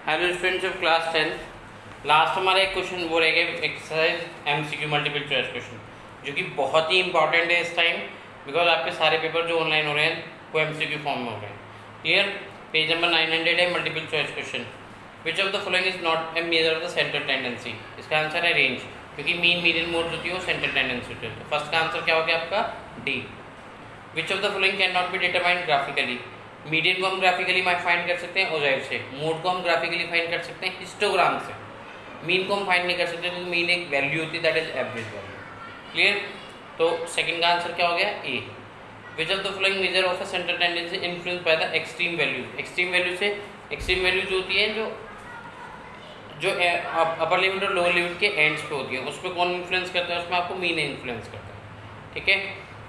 Hello students of class 10। Last हमारा एक question वो रहेगा exercise MCQ multiple choice question, जो कि बहुत ही इंपॉर्टेंट है इस टाइम, बिकॉज आपके सारे पेपर जो ऑनलाइन हो रहे हैं वो एमसीक्यू फॉर्म में हो रहे हैं। क्लियर? पेज नंबर 900 है, multiple choice question. Which of the following is not a measure of the centre tendency? इसका आंसर है रेंज, क्योंकि मीन मीडियन मोड होती है वो सेंटर टेंडेंसी होती है। तो फर्स्ट का आंसर क्या हो गया आपका? D. Which of the following can not be determined graphically? Median को हम ग्राफिकली फाइंड कर सकते हैं ओजाइव से, मोड को हम ग्राफिकली फाइंड कर सकते हैं हिस्टोग्राम से, मीन को हम फाइंड नहीं कर सकते क्योंकि मीन एक वैल्यू होती है, that is average value. Clear? तो सेकंड का आंसर क्या हो गया? A. Which of the following measure of a central tendency influence by the extreme values? Extreme value से एक्सट्रीम वैल्यू जो होती है जो अपर लिमिट और लोअर लिमिट के एंड्स पे होती है, उस पर कौन इन्फ्लुएंस करता है? उसमें आपको मीन इन्फ्लुएंस करता है। ठीक है?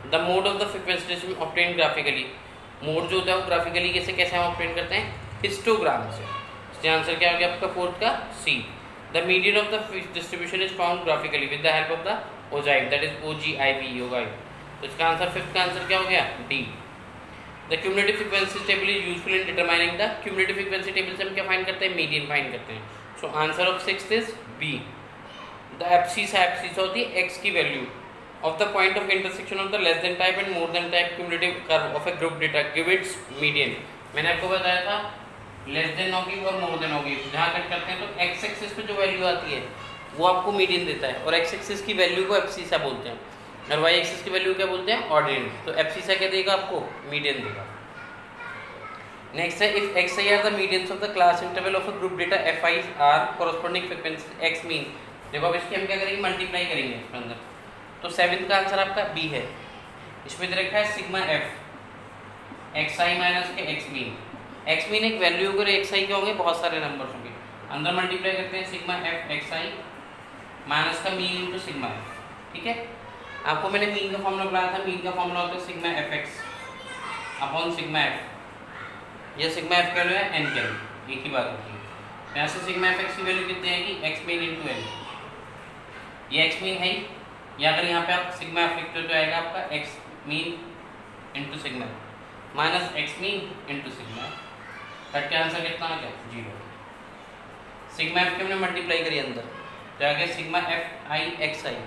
The mode of the frequency distribution obtain graphically? Mode जो होता है वो ग्राफिकली कैसे हम ऑब्टेन करते हैं? हिस्टोग्राम से। इसका आंसर क्या हो गया आपका? फोर्थ का सी। The median of the distribution is found graphically with the help of the ogive, that is OGIV ogive. तो इसका आंसर फिफ्थ का आंसर क्या हो गया? D. The cumulative frequency table is useful in determining the cumulative frequency table से हम क्या find करते हैं? मीडियन फाइंड करते हैं। So answer of sixth is B. The abscissa होती है एक्स की value of the point of intersection of the less than type and more than type cumulative curve of a group data give its median। मैंने आपको बताया था less than होगी और more than होगी, जहाँ कट करते हैं तो एक्स एक्सिस पे जो वैल्यू आती है वो आपको मीडियन देता है, और एक्स एक्सिस की वैल्यू को एब्सिसा बोलते हैं, और वाई एक्सिस की वैल्यू क्या बोलते हैं? ऑर्डिनेट। तो एब्सिसा क्या देगा आपको? मीडियन देगा। नेक्स्ट है if x I R the medians of the class interval of a group data F I R corresponding frequency x mean. देखो अब इसकी हम क्या करेंगे? मल्टीप्लाई करेंगे इसके अंदर। तो सेवेंथ का आंसर आपका बी है। इसमें दे रखा है sigma F x I minus के एक्स मीन। एक्स मीन एक वैल्यू अगर एक्स आई के होंगे बहुत सारे नंबर होंगे, अंदर मल्टीप्लाई करते हैं sigma F x I minus का मीन इंटू सिग्मा एफ। ठीक है? आपको मैंने मीन का फॉर्मूला बताया था, मीन का फॉर्मूला होता है sigma F X upon sigma F. यह सिग्मा एफ का वैल्यू है एन के, एक ही बात होती है। यहाँ से सिग्मा एफ एक्स की वैल्यू कितनी आएगी? X mean into N. ये एक्स मीन है, या अगर यहाँ पे आप सिग्मा एफ लिखते हो तो आएगा आपका x mean into sigma minus x mean into sigma. Cut के आंसर कितना आ गया? 0। सिग्मा एफ की हमने मल्टीप्लाई करी अंदर, तो आ गया sigma F I x I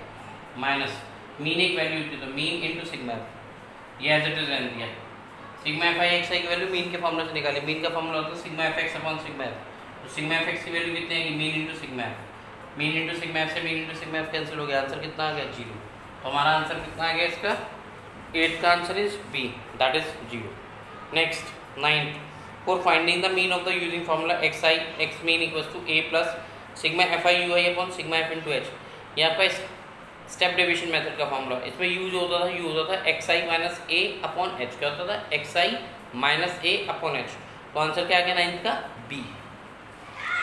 minus mean एक वैल्यू होती है तो मीन इंटू सिग्मा एफ, ये एज इट इज रहने दिया। सिग्मा एफ आई एक्स आई की वैल्यू मीन के फॉर्मूला से निकाली, मीन का फॉर्मूला होता है sigma F X upon sigma F. तो सिग्मा एफ एक्स की वैल्यू कितनी आएगी? Mean into sigma F. Mean into sigma F से mean into sigma F cancel हो गया, आंसर कितना आ गया? 0। तो हमारा आंसर कितना आ गया इसका? 8 का answer is B, that is 0। Next 9th, for finding the mean of the using formula X I X mean equals to A plus sigma F I U I upon sigma F into H. ये आपका step deviation method का formula. इसमें use होता था X I minus A upon H. क्या होता था? X I minus A upon H. तो आंसर क्या आ गया 9th का? B.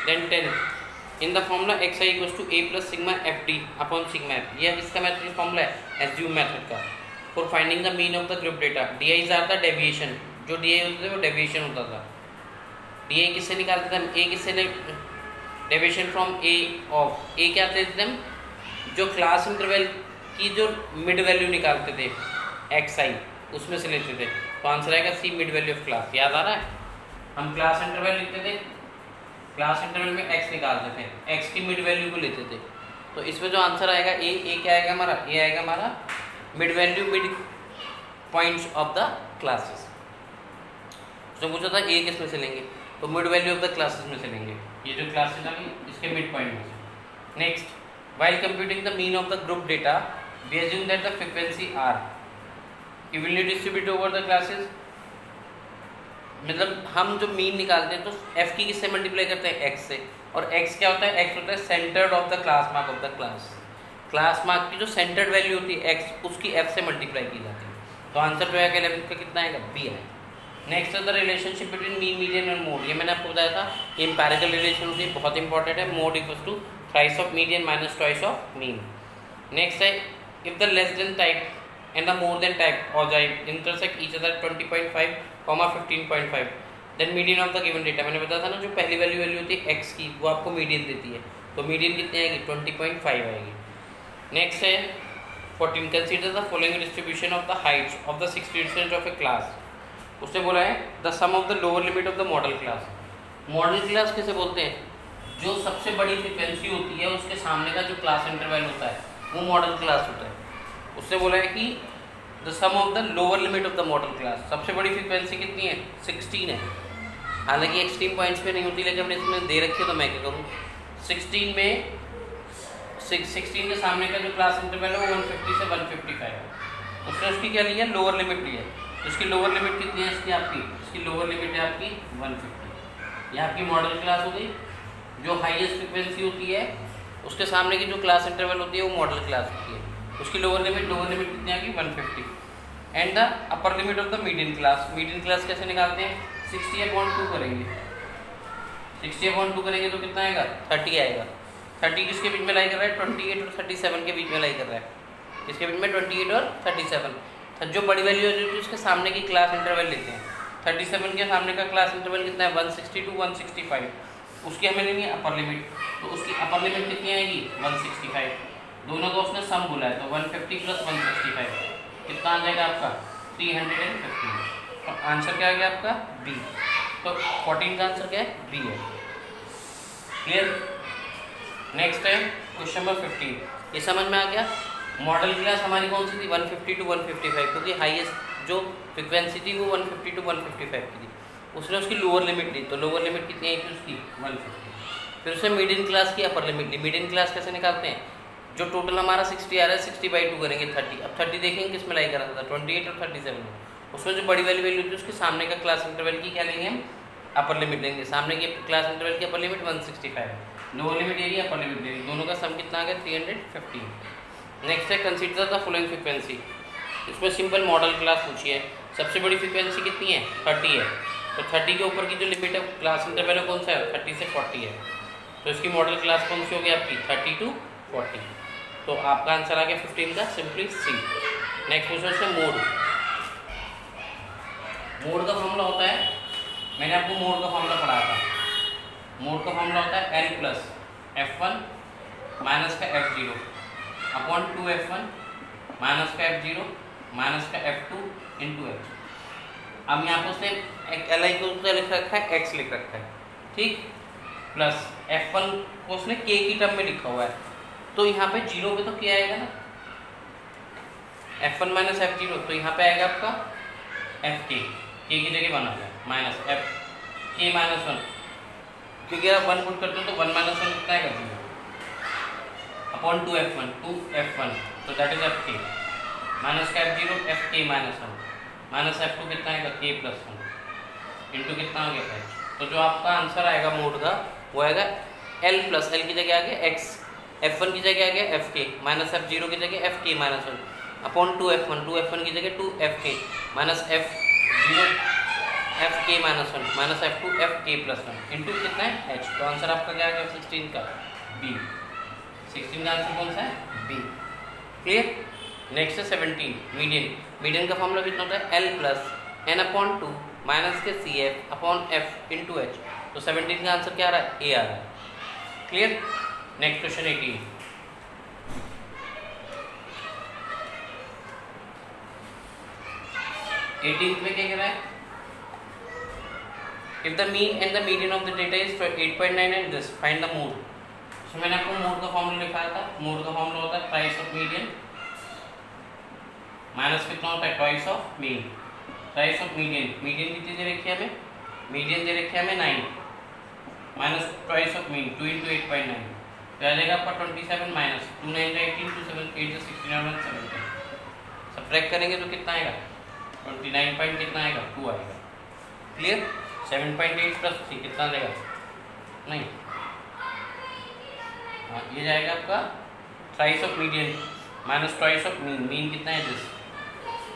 Then 10th, in the formula X I equals to A plus sigma F D upon sigma F. ये इसका मेथड फॉर्मूला है एज्यूम मेथड का। For finding the mean of the group data D I's are the deviation. जो D I होते थे वो deviation होता था। डी आई किससे निकालते थे हम? ए किससे? डेविएशन फ्रॉम ए ऑफ ए क्या थे हम? जो क्लास इंटरवल की जो मिड वैल्यू निकालते थे एक्स आई, उसमें से लेते थे। तो आंसर आएगा सी, मिड वैल्यू ऑफ क्लास। याद आ रहा है? हम क्लास इंटरवल लिखते थे, क्लास इंटरवल में एक्स निकालते थे, एक्स की मिड वैल्यू को लेते थे। तो इसमें जो आंसर आएगा ए क्या आएगा हमारा? ए आएगा हमारा mid value, mid points of the classes. तो पूछा था ए किस में से लेंगे? तो mid value of the classes में से लेंगे, ये जो क्लासेस आ गई इसके मिड पॉइंट में से। Next, while computing the mean of the group data we assume that the frequency are evenly distributed over the classes. मतलब हम जो मीन निकालते हैं तो f की किससे मल्टीप्लाई करते हैं? x से। और x क्या होता है? x होता है centred of the class mark of the class. Class mark की जो सेंटर्ड वैल्यू होती है x, उसकी f से मल्टीप्लाई की जाती है। तो आंसर जो है 11th का कितना आएगा? बी है। नेक्स्ट है the relationship between mean median and mode. ये मैंने आपको बताया था, ये एम्पिरिकल रिलेशन होती है, बहुत इंपॉर्टेंट है। Mode equals to thrice of median minus twice of mean. Next है if the less than type and the more than type ogive intersect each other 20.5, 15.5, then median of the given data। मैंने बताया था ना, जो पहली value होती है x की, वो आपको मीडियन देती है। तो मीडियन कितनी आएगी? 20.5 आएगी। नेक्स्ट है 14, consider the following distribution of the heights of the 60 students of a class. उसने बोला है the sum of the lower limit of the modal class. Modal class किसे बोलते हैं? जो सबसे बड़ी फ्रीक्वेंसी होती है उसके सामने का जो क्लास इंटरवल होता है वो मॉडल क्लास होता है। उससे बोला है कि the sum of the lower limit of the modal class. सबसे बड़ी फ्रीक्वेंसी कितनी है? 16 है। हालांकि एक्सट्रीम पॉइंट्स पे नहीं होती, लेकिन हमने इसमें दे रखी है तो मैं क्या करूँ, 16 में 16 के सामने का जो क्लास इंटरवल है वो 150 से 155 है। उसने उसकी क्या लिया? लोअर लिमिट ली है। तो इसकी लोअर लिमिट कितनी है इसकी? आपकी इसकी लोअर लिमिट है आपकी 150। यह आपकी मॉडल क्लास हो गई। जो हाईएस्ट फ्रिक्वेंसी होती है उसके सामने की जो क्लास इंटरवल होती है वो मॉडल क्लास होती है। उसकी लोअर लिमिट कितनी आ गई? 150। And the upper limit of the median class. Median class कैसे निकालते हैं? 60/2 करेंगे। 60/2 करेंगे तो कितना आएगा? 30 आएगा। 30 किसके बीच में लाई कर रहा है? 28 और 37 के बीच में लाई कर रहा है। किसके बीच में? 28 और 37। जो बड़ी वैल्यू है उसके सामने की क्लास इंटरवल लेते हैं। 37 के सामने का क्लास इंटरवल कितना है? 160 to 165। उसकी हमें लेनी है अपर लिमिट, तो उसकी अपर लिमिट कितनी आएगी? 165। दोनों को उसने सम बोला है, तो 150 + 165 कितना आ जाएगा आपका? 315। तो आंसर क्या आ गया आपका? बी। तो 14 का आंसर क्या है? बी है। क्लियर? नेक्स्ट है क्वेश्चन नंबर 15। ये समझ में आ गया? मॉडल क्लास हमारी कौन सी थी? 150 to 155, क्योंकि हाईएस्ट जो फ्रिक्वेंसी थी वो 150 to 155 की थी। उसने उसकी लोअर लिमिट ली, तो लोअर लिमिट कितनी आई थी उसकी? 150। फिर उसने मीडियन क्लास की अपर लिमिट ली। मीडियन क्लास कैसे निकालते हैं? जो टोटल हमारा 60 आ रहा है 60/2 करेंगे 30। अब 30 देखेंगे किस में लाई करा था? 28 और 37 में। उसमें जो बड़ी वाली वैल्यू थी उसके सामने का क्लास इंटरवल की क्या लेंगे हम? अपर लिमिट लेंगे। सामने की क्लास इंटरवल की अपर लिमिट 165 है, lower limit area upper limit area, दोनों का सम कितना आ गया? 315। नेक्स्ट है कंसीडर द फॉलोइंग फ्रीक्वेंसी। इसमें सिंपल मॉडल क्लास पूछी है। सबसे बड़ी फ्रीक्वेंसी कितनी है? 30 है। तो 30 के ऊपर की जो लिमिट है क्लास इंटरवल कौन सा है? 30 से 40 है। तो इसकी मॉडल क्लास कौन सी होगी आपकी? 30 to 40। तो आपका आंसर आ गया 15 का, सिंपली सी। नेक्स्ट क्वेश्चन है मोड। मोड का फॉर्मूला होता है, मैंने आपको मोड का फॉर्मूला पढ़ाया था। मोड का फॉर्मूला होता है L + F1 माइनस का F0 अपॉन 2F1 माइनस का F0 माइनस का F2 इंटू H। अब यहाँ पर उसने Li को लिख रखा है, X लिख रखा है, ठीक, प्लस F1 को उसने K की टर्म में लिखा हुआ है। तो यहाँ पे 0 पे तो क्या आएगा ना? F1 माइनस F0, तो यहाँ पे आएगा आपका Fk, K की जगह 1 आ जाए, माइनस Fk माइनस 1, क्योंकि आप 1 पुट करते हो तो 1 माइनस 1 कितना आएगा? 0 अपॉन 2F1 तो दैट इज Fk माइनस का F0 Fk minus 1 minus F2 कितना आएगा? K + 1 इंटू कितना आ गया? H। तो जो आपका आंसर आएगा मोड का वो आएगा L + L की जगह आ गया X, F1 की जगह आ गया Fk माइनस F0 की जगह Fk माइनस 1 अपॉन 2F1 की जगह 2Fk minus F0 Fk minus 1 minus F2 Fk + 1 into कितना है? H। तो आंसर आपका क्या आ गया? 16 का B। 16 का आंसर कौन सा है? B। क्लियर? नेक्स्ट है 17 मीडियन। मीडियन का फॉर्मूला कितना होता है? L + n/2 माइनस के CF upon F into H। तो 17 का आंसर क्या आ रहा है? A आ रहा है। क्लियर? Next question 18। में क्या कह रहा है? If the mean and the median of the data is 8.9 and this, find the mode। तो मैंने आपको मोड का फॉर्मूला लिखाया था। मोड का फॉर्मूला होता है प्राइस ऑफ मीडियन माइनस कितना होता है? Twice of mean. Price of median, median कितनी दे रखी है हमें? मीडियन दे रखी है हमें 9 माइनस ट्वाइस ऑफ मीन 2 × 8.9 तो आ जाएगा आपका 27 माइनस 2 9 18 2 7 8 16 और 17। सब्ट्रैक्ट करेंगे तो कितना आएगा? 29 पॉइंट कितना आएगा? 2 आएगा। क्लियर? 7.8 + 3 कितना आ जाएगा? नहीं, हाँ, ये जाएगा आपका thrice of median minus twice of mean. Mean कितना है? दिस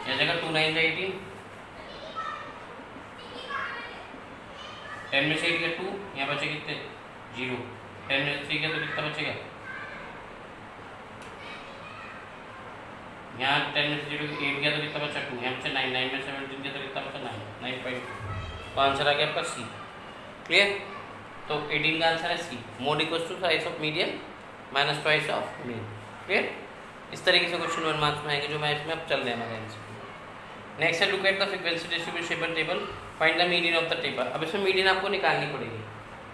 ये जाएगा 2 9 18 10 में से 8 गया 2, यहाँ बचे कितने? 0। 10 में से 3 गया तो कितना बचेगा? यहाँ 10 में से 0 8 गया तो कितना बचा? 2। यहाँ बचा 9 9 में 17 गया तो कितना बचा? 9 9.2। तो आंसर आ गया आपका सी। क्लियर? तो 18 का आंसर है C. Mode equals to thrice of median minus twice of mean. Clear? इस तरीके से क्वेश्चन 1 मार्क्स में आएंगे, जो मैं इसमें अब चल रहे हैं हमारे आंसर। नेक्स्ट है look at the frequency distribution table, find the median of the table. अब इसमें मीडियन आपको निकालनी पड़ेगी।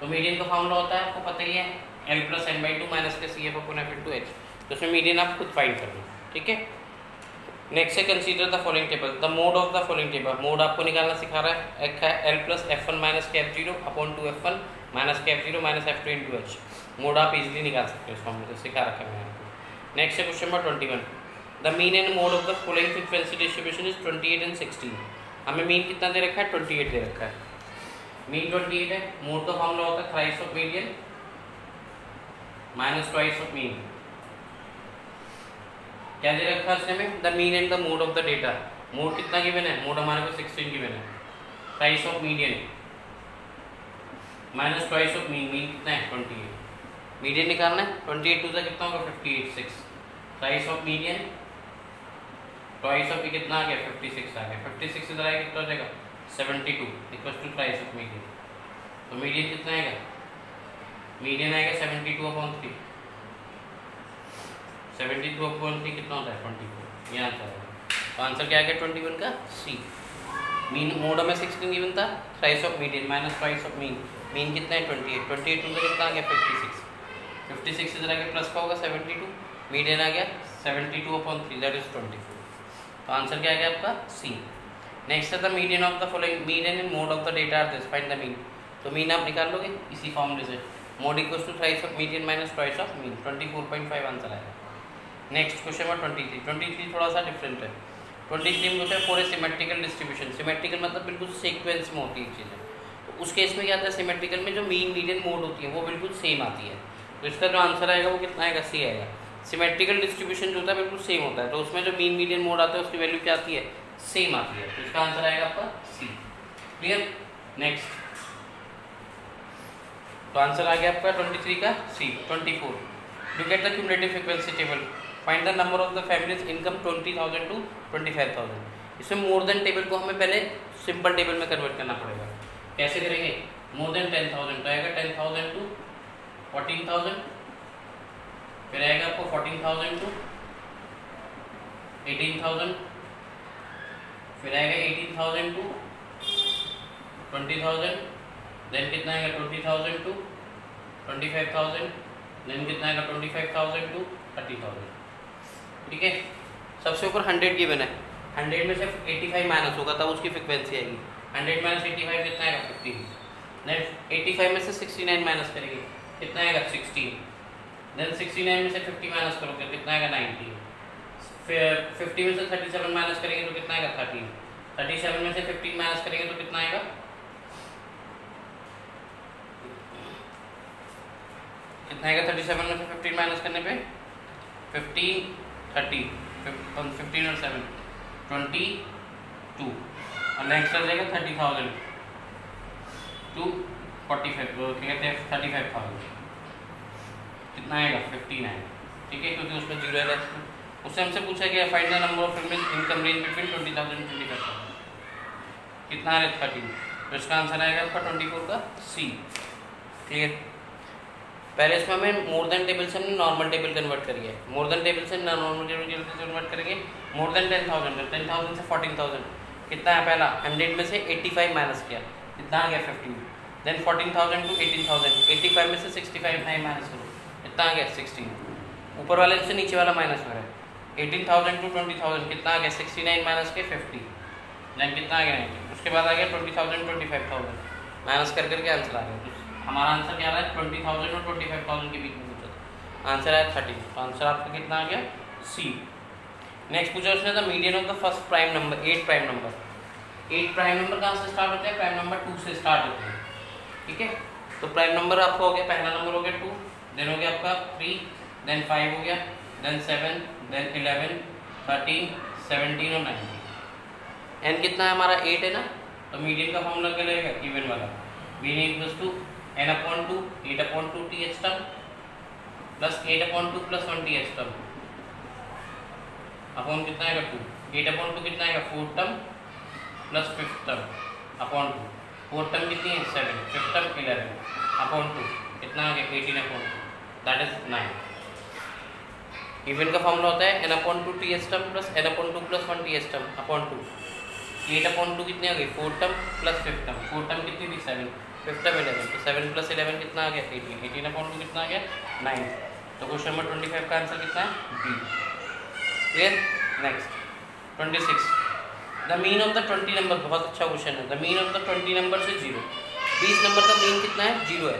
तो मीडियन का फॉर्मूला होता है आपको पता ही है, L + n/2 माइनस के CF अपॉन F/H। तो उसमें मीडियन आप खुद फाइंड कर लो, ठीक है। नेक्स्ट है consider the following table, the mode of the following table. Mode आपको निकालना सिखा रहा है, एक है L + F1 माइनस के F0 अपॉन 2F1 माइनस के F0 minus F2 × H। Mode आप इजीली निकाल सकते हो, इस फॉर्मूले से सिखा रखा है मैंने आपको। नेक्स्ट है question number 21, the mean and mode of the following frequency distribution is 28 and 16। हमें मीन कितना दे रखा है, 28 दे रखा है, मीन 28 है। मोड का फॉर्मूला होता है thrice of median minus twice of mean. क्या दे रखा है इसमें, the mean and the mode of the data. Mode कितना गिवन है, मोड हमारे को 16 गिवन है, twice of median minus twice of mean, mean कितना है 28, मीडियन निकालना है, 28 टू कितना होगा 58, 6, twice of median twice of कितना आ गया 56 आ गया, 56 इधर आएगा कितना हो जाएगा 72 equal to twice of median. तो मीडियन कितना आएगा, मीडियन आएगा 72/3, 72/3 कितना होता है 24, ये आंसर है। तो आंसर क्या आ गया 21 का सी। मीन मोड में 16 गिवन था, twice of median minus twice of mean, mean कितना है 28, 28 टू कितना आ गया 56, 56 इधर आ गया प्लस का होगा 72, मीडियन आ गया 72/3 दैट इज 24। तो आंसर क्या आ गया आपका सी। नेक्स्ट है the median of the following, median and mode of the data are this, find the mean. तो मीन आप निकाल लोगे इसी फॉर्मूले से, mode equal to twice of median minus twice of mean, 24.5 answer आएगा। नेक्स्ट क्वेश्चन नंबर 23 थोड़ा सा डिफरेंट है। 23 में होता है for a symmetrical distribution. Symmetrical मतलब बिल्कुल सीक्वेंस में होती है चीज़ें, तो उस केस में क्या आता है, सिमेट्रिकल में जो मीन मीडियन मोड होती है वो बिल्कुल सेम आती है। तो इसका जो आंसर आएगा वो कितना आएगा, सी आएगा। सिमेट्रिकल डिस्ट्रीब्यूशन जो होता है बिल्कुल सेम होता है, तो उसमें जो मीन मीडियन मोड आता है उसकी वैल्यू क्या आती है, सेम आती है। तो इसका आंसर आएगा आपका सी। क्लियर। नेक्स्ट तो आंसर आ गया आपका 23 का C. 24 look at the cumulative frequency table, find the number of the families income 20,000 to 25,000। इसमें मोर देन टेबल को हमें पहले सिंपल टेबल में कन्वर्ट करना पड़ेगा। कैसे करेंगे, मोर देन 10,000 तो आएगा 10,000 टू 14,000, फिर आएगा आपको 14,000 टू 18,000, फिर आएगा 18,000 टू 20,000, देन कितना आएगा 20,000 टू 25,000, देन कितना आएगा 25,000 टू 30,000। ठीक है, सबसे ऊपर 100 गिवन है, 100 में से 85 माइनस होगा तब उसकी फ्रीक्वेंसी आएगी। 100 माइनस 85 कितना आएगा 15, देन 85 में से 69 माइनस करेंगे कितना आएगा 16, देन 69 में से 50 माइनस करोगे कितना आएगा 90, फिर 50 में से 37 माइनस करेंगे तो कितना आएगा 13, 37 में से 15 माइनस करेंगे तो कितना आएगा, कितना आएगा 37 में से 15 माइनस करने पे 15, 30, 15 और 7 22, और नेक्स्ट आ जाएगा 30,000 टू 45, क्या कहते हैं 35,000, कितना आएगा 15 आएगा। ठीक है, क्योंकि उसमें जीरो है, उससे हमसे पूछा गया find the number of families income range between 20,000 and 25,000, कितना आ रहा है 13। तो इसका आंसर आएगा आपका 24 का सी। क्लियर। पहले इसमें हमें मोर देन टेबल से हमने नॉर्मल टेबल कन्वर्ट करिए, मोर देन टेबल से नॉर्मल टेबल कन्वर्ट करेंगे। मोर देन 10,000, 10,000 से 14,000 कितना है, पहला 100 में से 85 माइनस किया कितना आ गया 15, देन 14,000 टू 18,000, 85 में से 65 माइनस करो कितना आ गया 16, ऊपर वाले से नीचे वाला माइनस हो रहा है। 18,000 टू 20,000 कितना आ गया 69 माइनस के 50, देन कितना आ गया 90, उसके बाद आ गया 20,000 25,000 माइनस कर करके आंसर आ गया। हमारा आंसर क्या रहा है 20,000 और 25,000 के बीच में पूछा था, आंसर आया 13। तो आंसर आपका कितना आ गया सी। नेक्स्ट पूछा उसने the median of the first prime number, 8 prime number. 8 prime number कहाँ से स्टार्ट होते हैं, प्राइम नंबर 2 से स्टार्ट होते हैं। ठीक है, तो प्राइम नंबर आपका हो गया, पहला नंबर हो गया 2, देन हो गया आपका 3, देन 5 हो गया, देन 7, देन 11, 13, 17 और 19। एन कितना है हमारा 8 है ना, तो मीडियन का फॉर्मूला क्या लगेगा इवन वाला, median equals to n/2 8/2 th term plus 8/2 plus 1 th term upon कितना आएगा 2, 8/2 कितना आएगा 4 term plus 5th term upon 2, 4 term कितनी है 7, 5th टर्म 11 अपॉन 2 कितना आ गया 18/2 दैट इज 9। इवन का फॉर्मूला होता है n/2 th term plus n/2 plus 1 th term upon 2। 8/2 कितने आ गई 4 टर्म प्लस 5 टर्म, 4 टर्म कितनी थी 7, 5 टर्म 11, तो 7 + 11 कितना आ गया 18, 18/2 कितना आ गया 9। तो क्वेश्चन नंबर 25 का आंसर कितना है B. Clear. Next 26, the mean of the 20 number, बहुत अच्छा क्वेश्चन है। The mean of the 20 number से 0, 20 नंबर का मीन कितना है 0 है।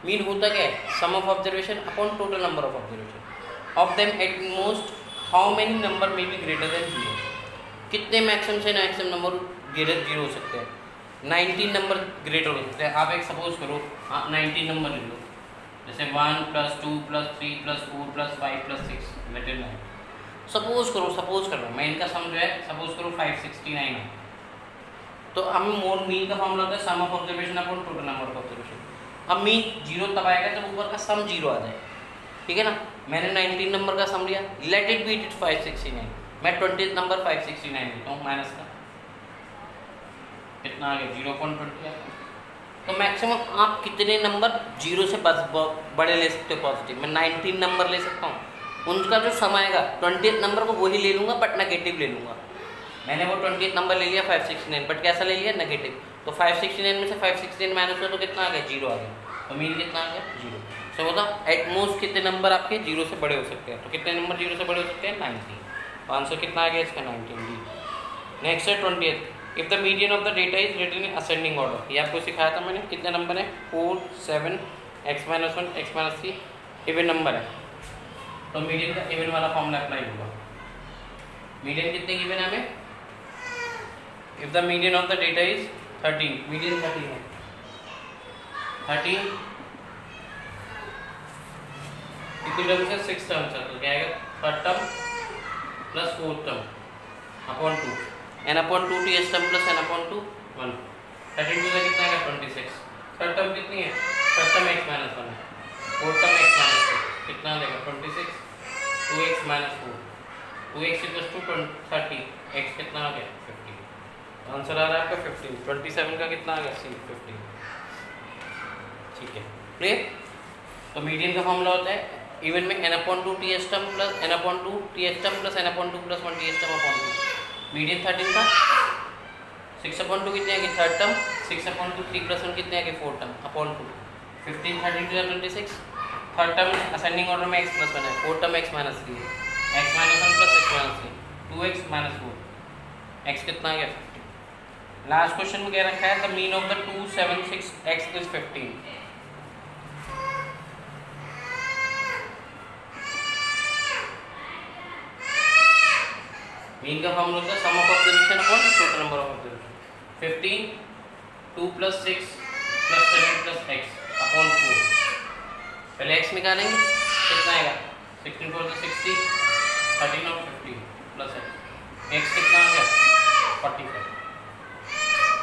मीन होता क्या है sum of observation upon total number of observation of them at most how many number may be greater than 0, कितने मैक्सिमम से मैक्सिमम नंबर ग्रेटर 0 हो सकते हैं। 19 नंबर ग्रेटर हो सकते हैं। आप एक सपोज करो आप 19 नंबर ले लो, जैसे 1 + 2 + 3 + 4 + 5 + 6 = 9। सपोज कर रहा हूँ मैं, इनका सम जो है सपोज करो 569 है। तो हमें मोड मीन का फॉर्मूला होता है sum of observation upon total number of observation. अब मीन 0 तब आएगा जब ऊपर का सम 0 आ जाए, ठीक है ना। मैंने 19 नंबर का सम लिया, लेट इट बी इट 569, मैं 20 नंबर 569 लेता हूँ माइनस का, कितना आ गया 0.20। तो मैक्सिमम आप कितने नंबर 0 से बड़े ले सकते हो पॉजिटिव। मैं 19 नंबर ले सकता हूँ, उनका जो सम आएगा 20th नंबर को वही ले लूँगा बट नेगेटिव ले लूँगा। मैंने वो 20th नंबर ले लिया 569, बट कैसा ले लिया नेगेटिव। तो 569 में से 569 माइनस हुआ तो कितना आ गया 0 आ गया। तो मीन कितना आ गया 0। सो होता एट मोस्ट कितने नंबर आपके 0 से बड़े हो सकते हैं। तो कितने नंबर 0 से बड़े हो सकते हैं 19। तो आंसर कितना आ गया इसका 19 डी। नेक्स्ट है 20th, if the median of the data is written in ascending order. ये आपको सिखाया था मैंने। कितने नंबर है 4 7 x-1 x-3 इवन नंबर है। तो मीडियन का इवन वाला फॉर्मूला अप्लाई होगा। मीडियन कितने गिवन है हमें, if the median of the data is 13, median 13 है, 13 कितनी टर्म से 6 टर्म से, तो क्या आएगा 3rd term plus 4th term upon 2 n/2 ts term plus n/2 1। 13 से कितना आएगा 26। 3rd टर्म कितनी है 3rd टर्म x - 1 है, 4th टर्म x - 2 कितना देगा 26, 2x - 4, 2x = 30, x कितना आ गया 50। आंसर आ रहा है आपका 15। 27 का कितना आ गया सी 15। ठीक है क्लियर। तो मीडियन का फॉर्मूला होता है इवन में n/2 ts term plus n/2 ts term plus n/2 + 1 ts term upon 2। Median 13 था, 6/2 कितने आएगी 3rd टर्म, 6/2 3 + 1 कितने आएगी 4th term upon 2। 15 13 to 26। 3rd term ascending order में x + 1 है, 4th टर्म x - 3 है, x - 1 plus x - 3 2x - 4, x कितना आ गया 50। लास्ट क्वेश्चन में क्या रखा है the mean of the 276 x is 15। Mean का फॉर्मूला होता है sum of observation upon total number of observation. 15 2 + 6 + 7 + x upon 4। पहले x निकालेंगे कितना आएगा 16 4 60, 13 और 15 प्लस x कितना आ गया 45।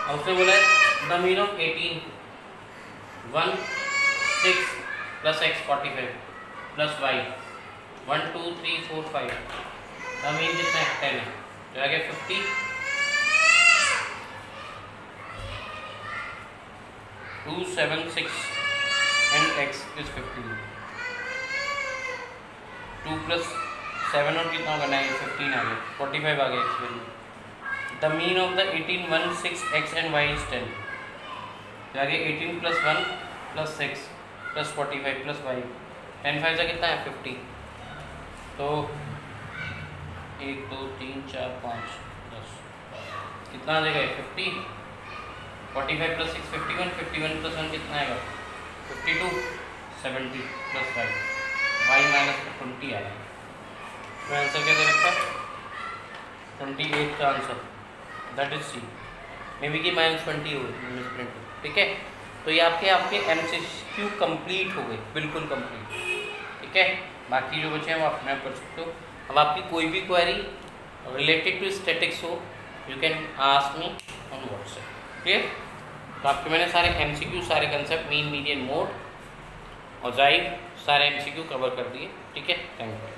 और उसने बोला है the mean of 18 1 6 + x 45 + y 1 2 3 4 5। The mean कितना है 10 है, तो आ गया 50 2 7 6 and x is 15। 2 + 7 और कितना होगा 9 15 आ गया 45 आ गया x value. The mean of the 18 1 6 x and y is 10। तो आगे 18 + 1 + 6 + 45 + y 10 5 का कितना है 50। तो 1 2 3 4 5 10 कितना आ जाएगा 50। 45 + 6 51, 51 + 1 कितना आएगा 52, 70 + 5 y - 20 आ रहा है। तो आंसर क्या दे रखा है 28 का answer that is C. Maybe कि -20 हो मिसप्रिंट। ठीक है, तो ये आपके MCQ कंप्लीट हो गए, बिल्कुल कंप्लीट। ठीक है, बाकी जो बचे हैं वो अपने आप कर सकते हो। अब आपकी कोई भी क्वेरी रिलेटेड टू स्टैटिक्स हो you can ask me on WhatsApp. Clear. तो आपके मैंने सारे MCQ सारे कंसेप्ट मीन मीडियन मोड और जाइव सारे MCQ कवर कर दिए। ठीक है, थैंक यू।